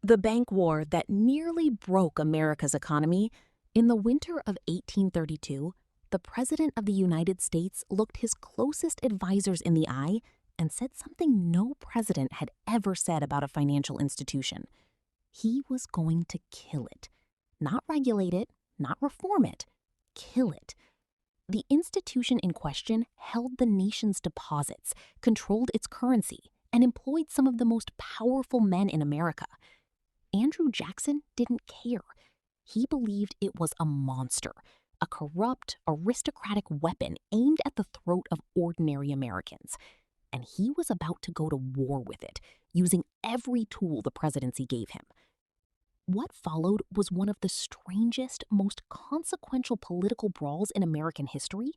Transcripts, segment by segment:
The bank war that nearly broke America's economy, in the winter of 1832, the President of the United States looked his closest advisors in the eye and said something no president had ever said about a financial institution. He was going to kill it. Not regulate it, not reform it, kill it. The institution in question held the nation's deposits, controlled its currency, and employed some of the most powerful men in America. Andrew Jackson didn't care. He believed it was a monster, a corrupt, aristocratic weapon aimed at the throat of ordinary Americans. And he was about to go to war with it, using every tool the presidency gave him. What followed was one of the strangest, most consequential political brawls in American history,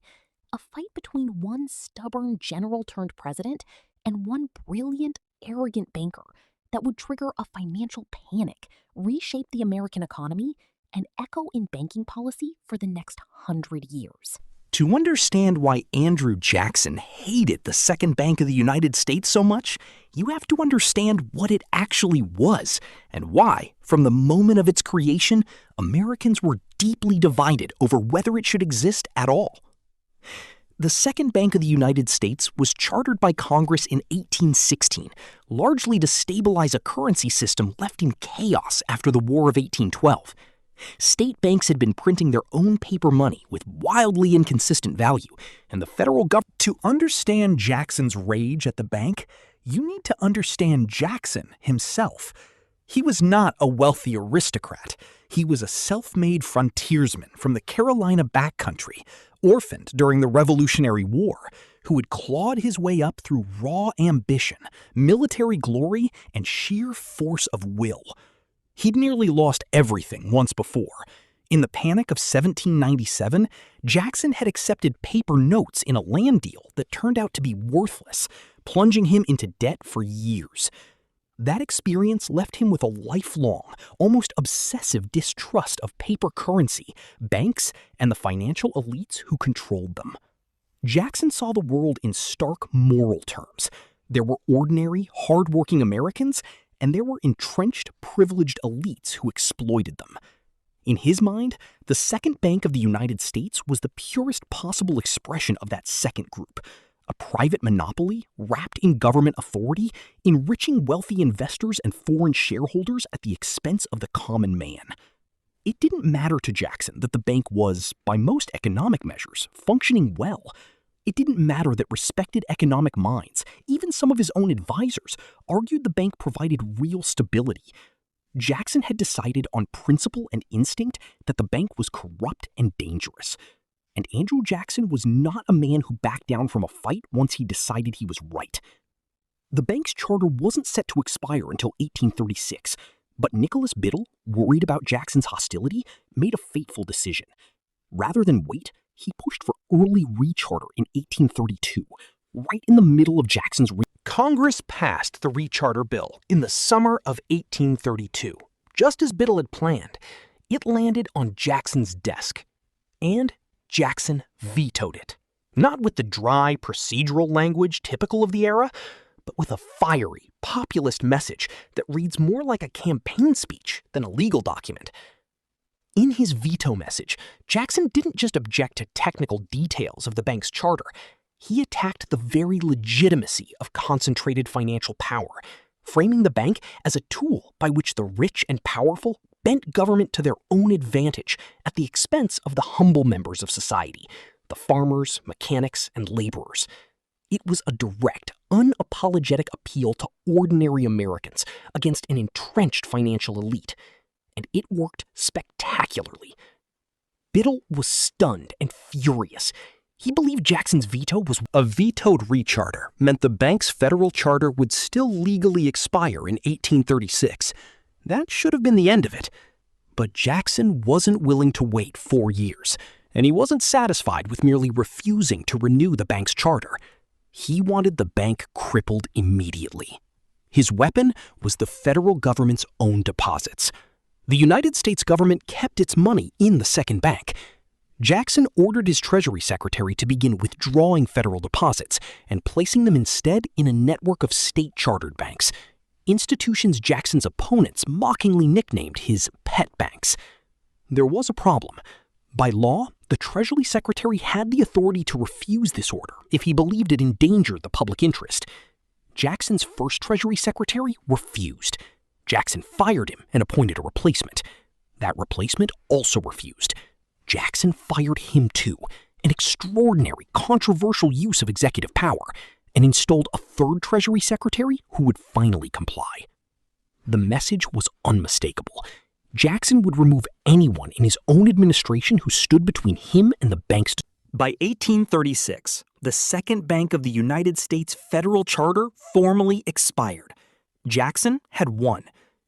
a fight between one stubborn general-turned-president and one brilliant, arrogant banker that would trigger a financial panic, reshape the American economy, and echo in banking policy for the next 100 years. To understand why Andrew Jackson hated the Second Bank of the United States so much, you have to understand what it actually was and why, from the moment of its creation, Americans were deeply divided over whether it should exist at all. The Second Bank of the United States was chartered by Congress in 1816, largely to stabilize a currency system left in chaos after the War of 1812. State banks had been printing their own paper money with wildly inconsistent value, and the federal government. To understand Jackson's rage at the bank, you need to understand Jackson himself. He was not a wealthy aristocrat. He was a self-made frontiersman from the Carolina backcountry, orphaned during the Revolutionary War, who had clawed his way up through raw ambition, military glory, and sheer force of will. He'd nearly lost everything once before. In the Panic of 1797, Jackson had accepted paper notes in a land deal that turned out to be worthless, plunging him into debt for years. That experience left him with a lifelong, almost obsessive distrust of paper currency, banks, and the financial elites who controlled them. Jackson saw the world in stark moral terms. There were ordinary, hardworking Americans, and there were entrenched, privileged elites who exploited them. In his mind, the Second Bank of the United States was the purest possible expression of that second group, a private monopoly wrapped in government authority, enriching wealthy investors and foreign shareholders at the expense of the common man. It didn't matter to Jackson that the bank was, by most economic measures, functioning well. It didn't matter that respected economic minds, even some of his own advisors, argued the bank provided real stability. Jackson had decided on principle and instinct that the bank was corrupt and dangerous. And Andrew Jackson was not a man who backed down from a fight once he decided he was right. The bank's charter wasn't set to expire until 1836, but Nicholas Biddle, worried about Jackson's hostility, made a fateful decision. Rather than wait, he pushed for early recharter in 1832, right in the middle of Jackson's Congress passed the recharter bill in the summer of 1832. Just as Biddle had planned, it landed on Jackson's desk, and Jackson vetoed it. Not with the dry, procedural language typical of the era, but with a fiery, populist message that reads more like a campaign speech than a legal document. In his veto message, Jackson didn't just object to technical details of the bank's charter. He attacked the very legitimacy of concentrated financial power, framing the bank as a tool by which the rich and powerful bent government to their own advantage at the expense of the humble members of society, the farmers, mechanics, and laborers. It was a direct, unapologetic appeal to ordinary Americans against an entrenched financial elite, and it worked spectacularly. Biddle was stunned and furious. He believed Jackson's veto was a vetoed recharter meant the bank's federal charter would still legally expire in 1836. That should have been the end of it. But Jackson wasn't willing to wait 4 years, and he wasn't satisfied with merely refusing to renew the bank's charter. He wanted the bank crippled immediately. His weapon was the federal government's own deposits. The United States government kept its money in the Second Bank. Jackson ordered his Treasury Secretary to begin withdrawing federal deposits and placing them instead in a network of state-chartered banks. institutions Jackson's opponents mockingly nicknamed his pet banks. There was a problem. By law, the Treasury Secretary had the authority to refuse this order if he believed it endangered the public interest. Jackson's first Treasury Secretary refused. Jackson fired him and appointed a replacement. That replacement also refused. Jackson fired him too, an extraordinary, controversial use of executive power, and installed a third Treasury Secretary who would finally comply. The message was unmistakable. Jackson would remove anyone in his own administration who stood between him and the bank's. By 1836, the Second Bank of the United States federal charter formally expired. Jackson had won.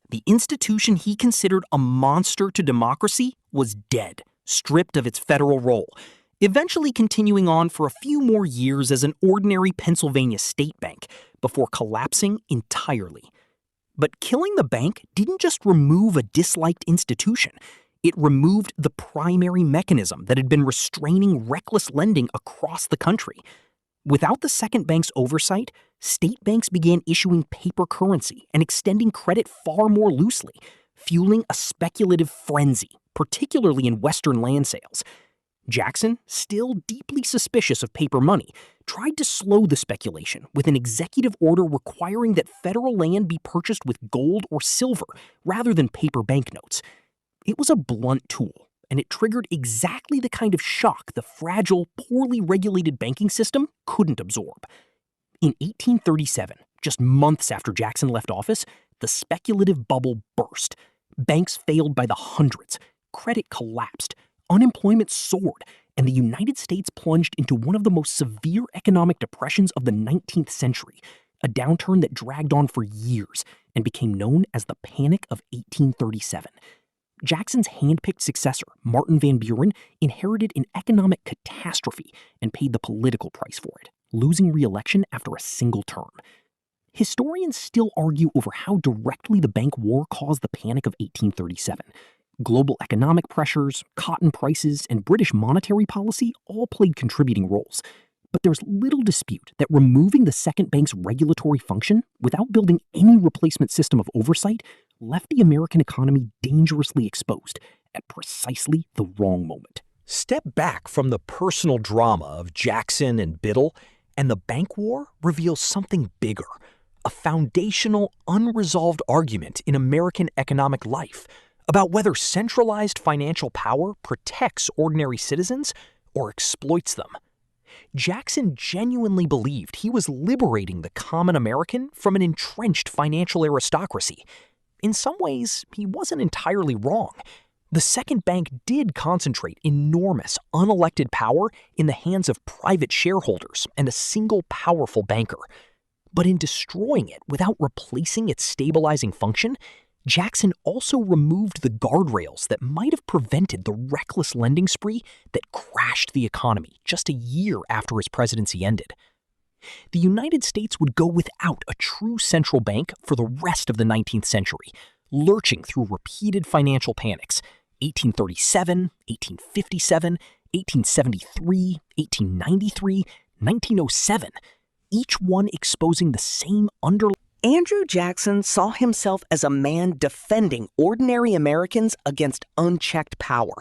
The institution he considered a monster to democracy was dead, stripped of its federal role, eventually continuing on for a few more years as an ordinary Pennsylvania state bank before collapsing entirely. But killing the bank didn't just remove a disliked institution. It removed the primary mechanism that had been restraining reckless lending across the country. Without the second bank's oversight, state banks began issuing paper currency and extending credit far more loosely, fueling a speculative frenzy, particularly in Western land sales. Jackson, still deeply suspicious of paper money, tried to slow the speculation with an executive order requiring that federal land be purchased with gold or silver rather than paper banknotes. It was a blunt tool, and it triggered exactly the kind of shock the fragile, poorly regulated banking system couldn't absorb. In 1837, just months after Jackson left office, the speculative bubble burst. Banks failed by the hundreds, credit collapsed, unemployment soared, and the United States plunged into one of the most severe economic depressions of the 19th century, a downturn that dragged on for years and became known as the Panic of 1837. Jackson's hand-picked successor, Martin Van Buren, inherited an economic catastrophe and paid the political price for it, losing re-election after a single term. Historians still argue over how directly the bank war caused the Panic of 1837. Global economic pressures, cotton prices, and British monetary policy all played contributing roles. But there's little dispute that removing the second bank's regulatory function without building any replacement system of oversight left the American economy dangerously exposed at precisely the wrong moment. Step back from the personal drama of Jackson and Biddle, and the bank war reveals something bigger, a foundational, unresolved argument in American economic life about whether centralized financial power protects ordinary citizens or exploits them. Jackson genuinely believed he was liberating the common American from an entrenched financial aristocracy. In some ways, he wasn't entirely wrong. The second bank did concentrate enormous, unelected power in the hands of private shareholders and a single powerful banker. But in destroying it without replacing its stabilizing function, Jackson also removed the guardrails that might have prevented the reckless lending spree that crashed the economy just a year after his presidency ended. The United States would go without a true central bank for the rest of the 19th century, lurching through repeated financial panics: 1837, 1857, 1873, 1893, 1907, each one exposing the same underlying. Andrew Jackson saw himself as a man defending ordinary Americans against unchecked power.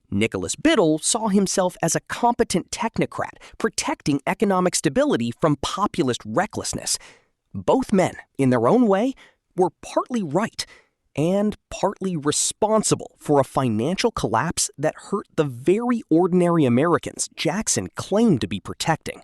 Nicholas Biddle saw himself as a competent technocrat protecting economic stability from populist recklessness. Both men, in their own way, were partly right and partly responsible for a financial collapse that hurt the very ordinary Americans Jackson claimed to be protecting.